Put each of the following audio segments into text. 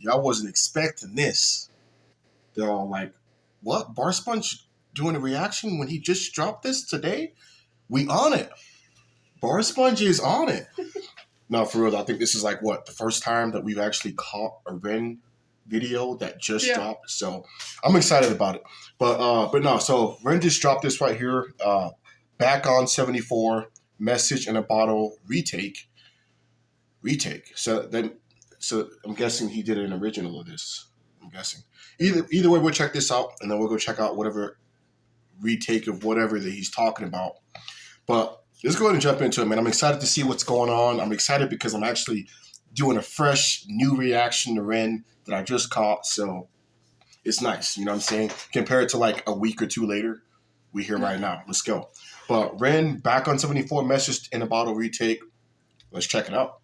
y'all wasn't expecting this. They're all like, what? Bar Sponge doing a reaction when he just dropped this today? We on it. Bar Sponge is on it. No, for real, I think this is like what, the first time that we've actually caught a Ren video that just dropped. So I'm excited about it. But no, so Ren just dropped this right here. Back on 74, Message in a Bottle retake. So I'm guessing he did an original of this. I'm guessing. Either way, we'll check this out, and then we'll go check out whatever retake of whatever that he's talking about. But let's go ahead and jump into it, man. I'm excited to see what's going on. I'm excited because I'm actually doing a fresh, new reaction to Ren that I just caught. So it's nice, you know what I'm saying? Compared to like a week or two later, we here right now. Let's go. But Ren, back on 74, Message in a Bottle retake. Let's check it out.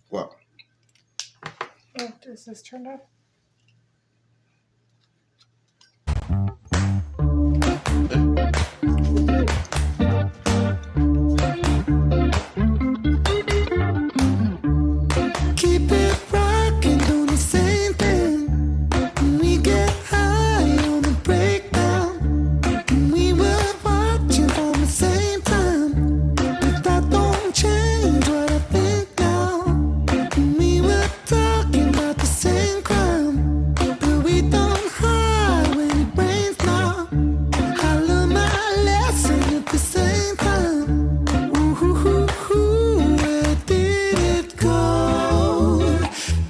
What? Oh, is this turned off? Keep it rocking, doing the same thing. We get high on the breakdown. We were watching from the same time, but that don't change what I think now. We were talking about the same crime, but we don't hide when it rains now. I learned my lesson at the same time. Where did it go?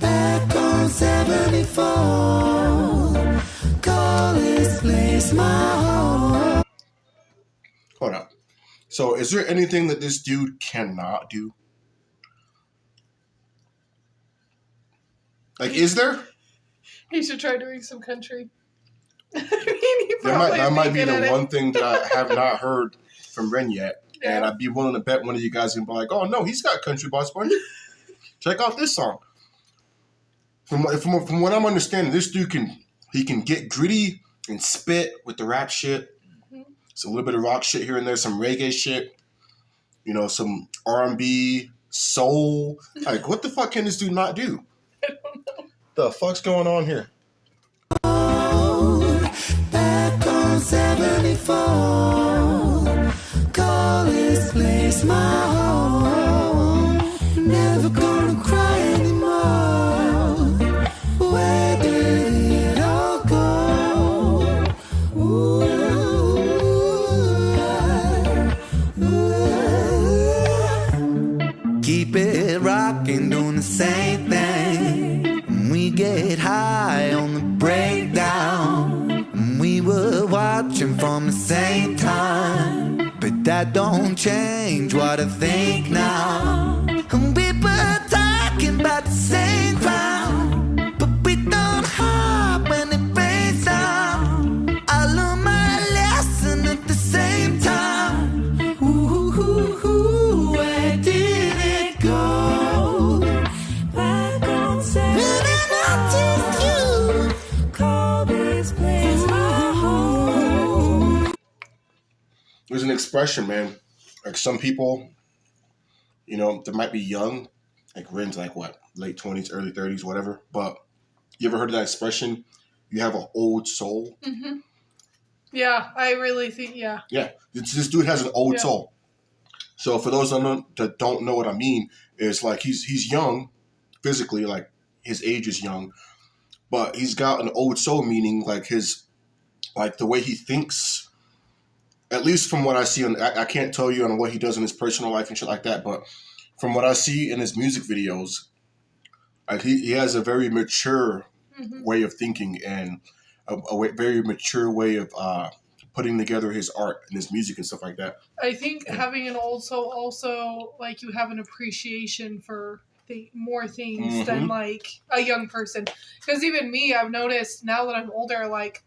Back on 74, call this place my home. Hold up. So is there anything that this dude cannot do? Like, is there? He should try doing some country. I mean, That might be the one thing that I have not heard from Ren yet. Yeah. And I'd be willing to bet one of you guys can be like, oh, no, he's got country, Bar Sponge. Check out this song. From what I'm understanding, this dude can get gritty and spit with the rap shit. Mm-hmm. It's a little bit of rock shit here and there, some reggae shit, you know, some R&B, soul. Like, what the fuck can this dude not do? I don't know. The fuck's going on here? Back on 74, call this place my home. Never gonna cry anymore. Where did it all go? Keep it rocking, doing the same thing. We get high on the breakdown. We were watching from the same time, but that don't change what I think now. And we were talking about the same crowd, but we don't hide when it rains down. I learned my lesson at the same time. Where did it go? Back on 74, call this place my home. There's an expression, man. Like, some people, you know, they might be young. Like, Ren's like, what, late 20s, early 30s, whatever. But you ever heard of that expression? You have an old soul? Mm-hmm. Yeah, I really think, yeah. Yeah, this dude has an old soul. So for those that don't know what I mean, is like he's young physically, like his age is young, but he's got an old soul, meaning like the way he thinks. At least from what I see, I can't tell you on what he does in his personal life and shit like that, but from what I see in his music videos, like he has a very mature way of thinking and a very mature way of putting together his art and his music and stuff like that. I think having an old soul also, like, you have an appreciation for more things than, like, a young person. Because even me, I've noticed now that I'm older, like,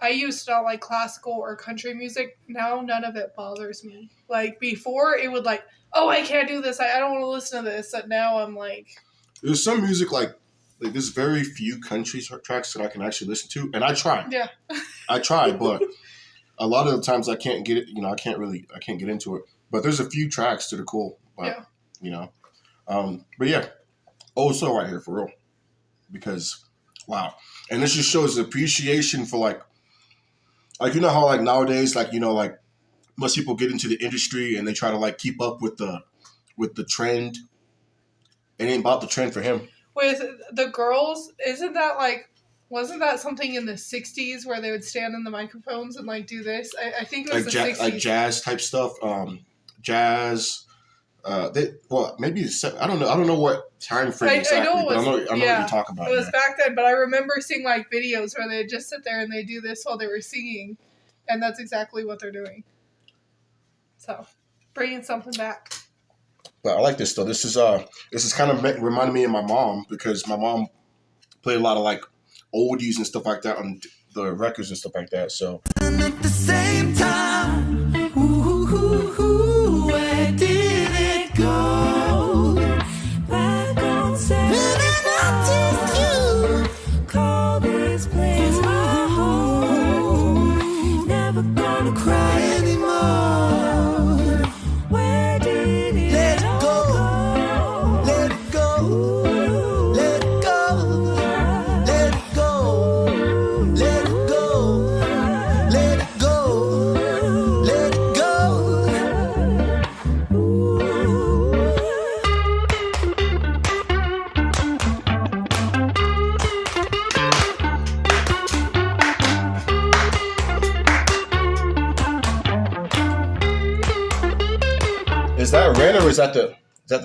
I used to not like classical or country music. Now none of it bothers me. Like, before, it would, like, oh, I can't do this. I don't want to listen to this. And now I'm like... There's some music, like, like there's very few country tracks that I can actually listen to, and I try. Yeah. I try, but a lot of the times I can't get it. I can't get into it. But there's a few tracks that are cool. But, but yeah, also right here for real, because wow, and this just shows the appreciation for like how like nowadays like most people get into the industry and they try to like keep up with the trend. It ain't about the trend for him. With the girls, wasn't that something in the 60s where they would stand in the microphones and like do this? I think it was the 60s. Like jazz type stuff. Jazz. Maybe I don't know. I don't know what time frame exactly. I know what you're talking about. It was back then, but I remember seeing like videos where they'd just sit there and they do this while they were singing, and that's exactly what they're doing. So, bringing something back. But I like this though. This is kind of reminding me of my mom, because my mom played a lot of like oldies and stuff like that on the records and stuff like that. So. And at the same time, where did it go? Back on you call this place my home. Never gonna cry anymore. Where did it let it go? Let it go. Let it go. Let it go. Let it go. Let it go. Let it go. Is that Ren, or is that the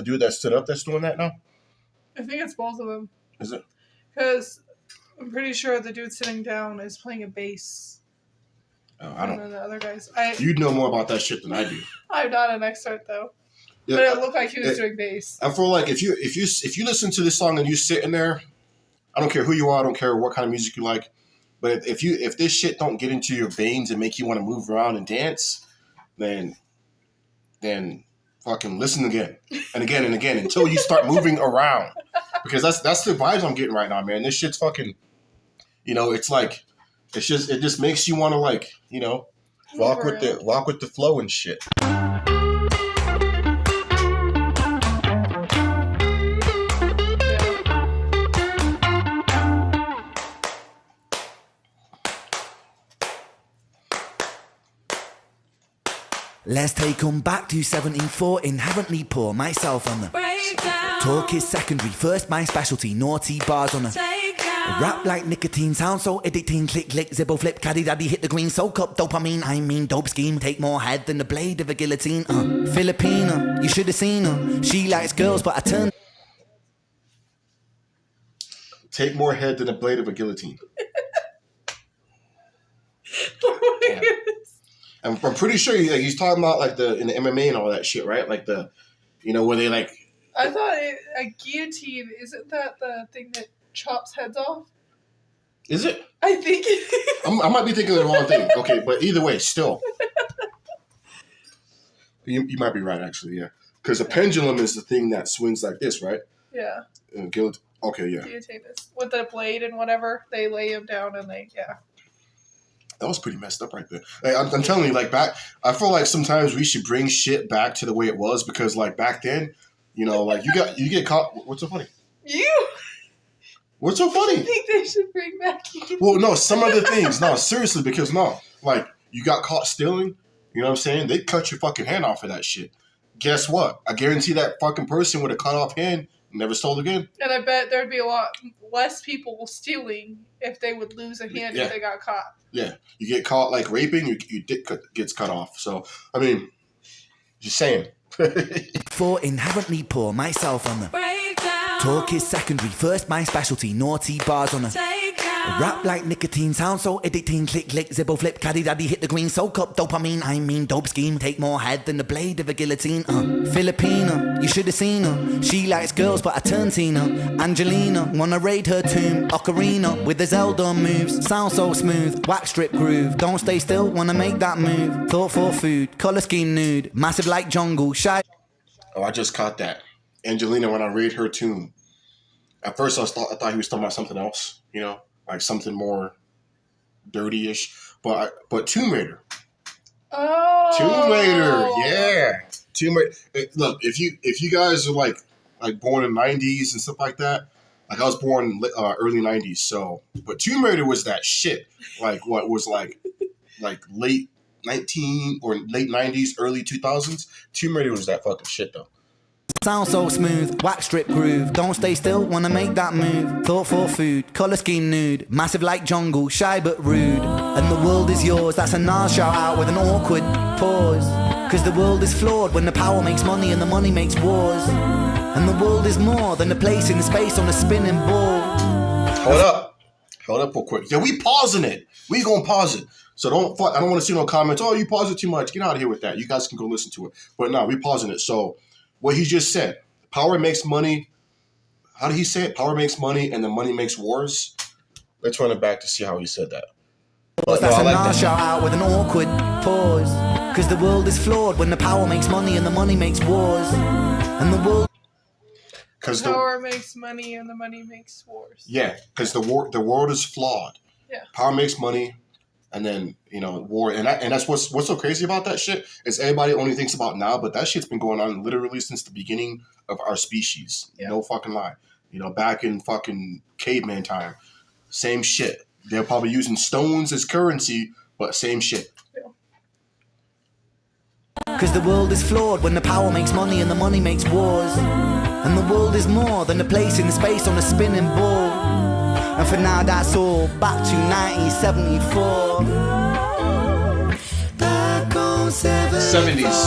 dude that stood up that's doing that now? I think it's both of them. Is it? Because I'm pretty sure the dude sitting down is playing a bass. Oh, I don't know. The other guys. You'd know more about that shit than I do. I'm not an expert though. Yeah, but it looked like he was doing bass. I feel like if you listen to this song and you sitting there, I don't care who you are, I don't care what kind of music you like, but if this shit don't get into your veins and make you want to move around and dance, then fucking listen again and again and again until you start moving around, because that's the vibes I'm getting right now, man. This shit's fucking, it's like it just makes you want to like walk with the flow and shit. Let's take them back to 1714, inherently poor, myself on the breakdown. Talk is secondary, first my specialty, naughty bars on the takedown. Rap like nicotine, sound so addicting, click, click, zippo, flip, caddy, daddy, hit the green, soak up dopamine, I mean dope scheme, take more head than the blade of a guillotine, Filipina, you should have seen her, she likes girls, but I turned. Take more head than the blade of a guillotine. Oh my goodness. I'm pretty sure he's talking about like in the MMA and all that shit, right? Like where they like. I thought a guillotine, isn't that the thing that chops heads off? Is it? I think it is. I might be thinking of the wrong thing. Okay, but either way, still. You might be right, actually, yeah. Because a pendulum is the thing that swings like this, right? Yeah. Okay, yeah. Guillotine is with the blade and whatever. They lay him down and That was pretty messed up right there. Like, I'm telling you, like I feel like sometimes we should bring shit back to the way it was, because like back then, like you get caught. What's so funny? What's so funny? I think they should bring back. Well, no, some other things. No, seriously, because like you got caught stealing. You know what I'm saying? They cut your fucking hand off for that shit. Guess what? I guarantee that fucking person with a cut off hand never stole again. And I bet there'd be a lot less people stealing if they would lose a hand if they got caught. Yeah, you get caught like raping, your dick gets cut off. So I mean, just saying. For inherently poor, myself on the breakdown. Talk is secondary, first my specialty, naughty bars on the takedown. Rap like nicotine, sound so addicting, click, click, zippo, flip, caddy, daddy, hit the green, soak up dopamine, I mean dope scheme, take more head than the blade of a guillotine, Filipina, you should have seen her, she likes girls but I turned Tina, Angelina, wanna raid her tomb, Ocarina, with the Zelda moves, sound so smooth, wax strip groove, don't stay still, wanna make that move, thought for food, colour scheme nude, massive like jungle, shy. Oh, I just caught that. Angelina, when I raid her tomb. At first, I thought he was talking about something else, you know, like something more dirty-ish. But Tomb Raider. Oh, Tomb Raider, yeah. Tomb Raider. Look, if you guys are like born in the 90s and stuff like that, like I was born early 90s, so but Tomb Raider was that shit. Like what was like late 90s, early 2000s. Tomb Raider was that fucking shit though. Sound so smooth, wax strip groove. Don't stay still, wanna make that move. Thought for food, colour scheme nude. Massive like jungle, shy but rude. And the world is yours, that's a Nas shout out with an awkward pause. Cause the world is flawed when the power makes money and the money makes wars. And the world is more than a place in space on a spinning ball. Hold up real quick. Yeah, we pausing it. We gonna pause it. So I don't want to see no comments. Oh, you pause it too much. Get out of here with that. You guys can go listen to it. But no, we pausing it. So what he just said, power makes money. How did he say it? Power makes money and the money makes wars. Let's run it back to see how he said that. But that's a Nas shout out with an awkward pause. Cause the world is flawed when the power makes money and the money makes wars. And the world... Because power makes money and the money makes wars. Yeah, because the world is flawed. Yeah. Power makes money, and then war, and that's what's so crazy about that shit is everybody only thinks about now, but that shit's been going on literally since the beginning of our species. Yeah. No fucking lie. Back in fucking caveman time, same shit. They're probably using stones as currency, but same shit. Cause the world is flawed when the power makes money and the money makes wars. And the world is more than a place in space on a spinning ball. And for now that's all, back to 1974. Back on 70s.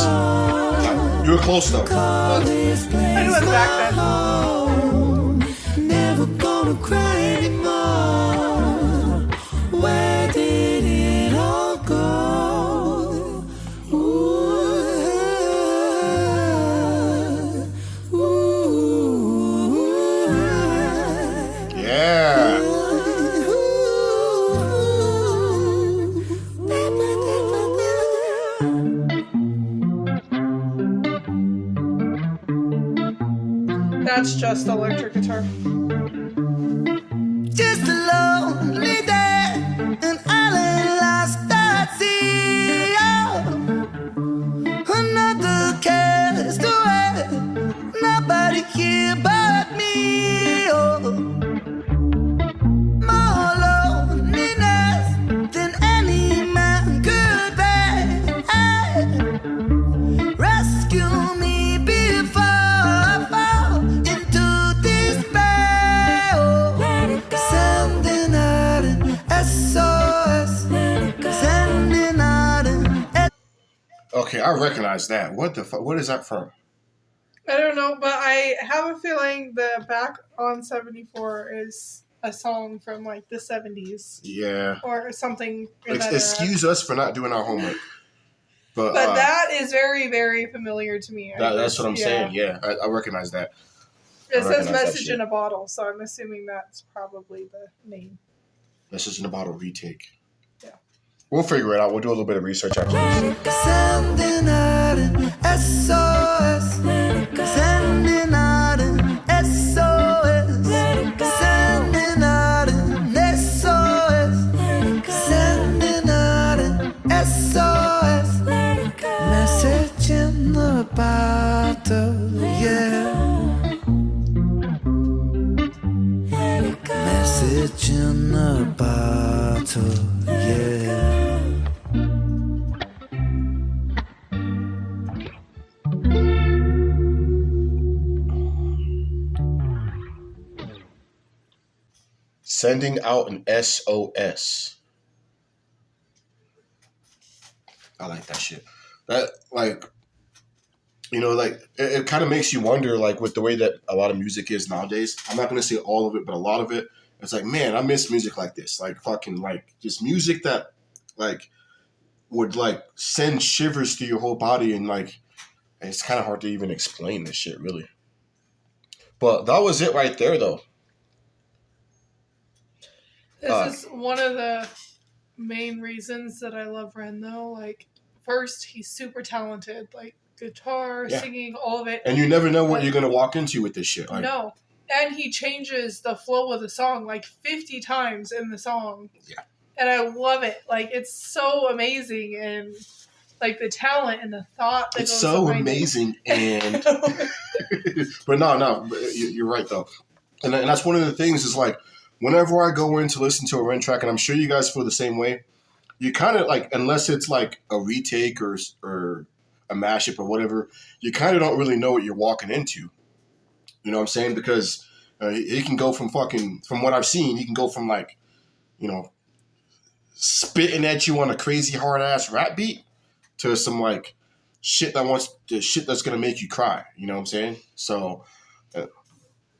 You were close though. I knew it was back then. Never gonna cry anymore. Where did it all go? That's just electric guitar. Just a lonely day, an island lost at sea. Oh, another cast away, nobody here but me. Oh, more loneliness than any man could bear. Rescue me before I fall into despair. Oh, sending out an SOS. Sending out an Okay, I recognize that. What the fuck? What is that from? I don't know, but I have a feeling the Back on 74 is a song from like the 70s. Yeah. Or something. Excuse us for not doing our homework. But that is very, very familiar to me. That's what I'm saying. Yeah, I recognize that. It says Message in a Bottle, so I'm assuming that's probably the name. Message in a Bottle retake. Yeah. We'll figure it out. We'll do a little bit of research after this. sending out an SOS. Sending out an SOS. Sending out an SOS. Sending out an SOS. Message in the bottle, yeah. Message in the bottle, yeah. Sending out an SOS. I like that shit. That, like, it kind of makes you wonder, like, with the way that a lot of music is nowadays. I'm not going to say all of it, but a lot of it. It's like, man, I miss music like this. Like, fucking, like, just music that, like, would, like, send shivers through your whole body. And, like, it's kind of hard to even explain this shit, really. But that was it right there, though. This is one of the main reasons that I love Ren, though. Like, first, he's super talented. Like, guitar, singing, all of it. And you never know what you're going to walk into with this shit. Like, no. And he changes the flow of the song like 50 times in the song. Yeah. And I love it. Like, it's so amazing. And, like, the talent and the thought that it's goes so behind amazing. it. And but no, you're right though, and that's one of the things is like whenever I go in to listen to a Ren track, and I'm sure you guys feel the same way. You kind of like, unless it's like a retake or a mashup or whatever, you kind of don't really know what you're walking into. You know what I'm saying? Because he can go from what I've seen, he can go from like, you know, spitting at you on a crazy hard ass rap beat to some like shit that's gonna make you cry. You know what I'm saying? So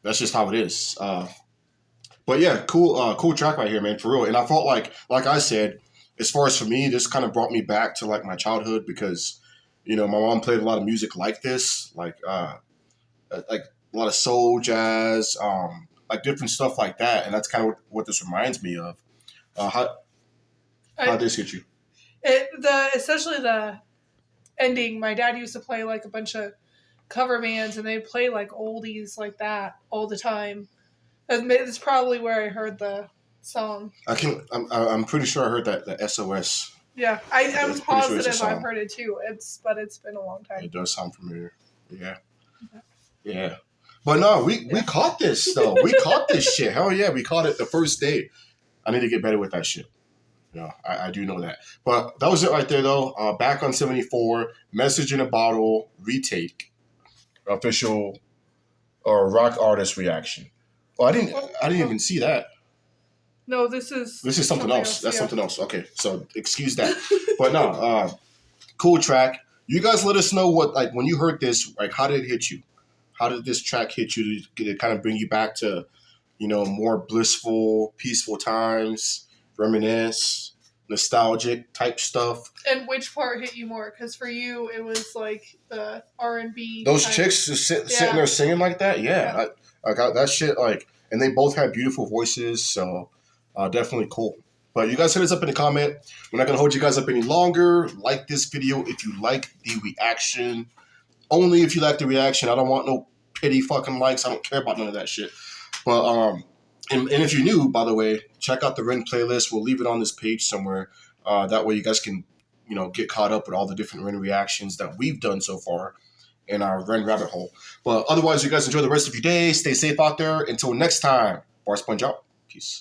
that's just how it is. But yeah, cool track right here, man, for real. And I felt like I said, as far as for me, this kind of brought me back to like my childhood because, you know, my mom played a lot of music like this, like a lot of soul, jazz, like different stuff like that, and that's kind of what this reminds me of. How this hit you? Especially the ending. My dad used to play like a bunch of cover bands, and they'd play like oldies like that all the time. It's probably where I heard the song. I'm pretty sure I heard that the SOS. Yeah, I'm positive sure I've heard it too. But it's been a long time. It does sound familiar. Yeah. But no, we caught this though. We caught this shit. Hell yeah, we caught it the first day. I need to get better with that shit. You know, I do know that. But that was it right there though. Back on 74, Message in a Bottle, retake, official or rock artist reaction. Oh, I didn't even see that. No, this is something else. That's something else. Okay, so excuse that. But no, cool track. You guys let us know what, like, when you heard this, like, how did it hit you? How did this track hit you? Did it kind of bring you back to, you know, more blissful, peaceful times, reminisce, nostalgic type stuff? And which part hit you more? Because for you, it was like the R&B. Those chicks just sitting there singing like that. Yeah. I got that shit. Like, and they both had beautiful voices, so definitely cool. But you guys hit us up in the comment. We're not gonna hold you guys up any longer. Like this video if you like the reaction. Only if you like the reaction. I don't want no pity fucking likes. I don't care about none of that shit. But and if you're new, by the way, check out the Ren playlist. We'll leave it on this page somewhere. That way you guys can, you know, get caught up with all the different Ren reactions that we've done so far in our Ren rabbit hole. But otherwise, you guys enjoy the rest of your day. Stay safe out there. Until next time, Bar Sponge out. Peace.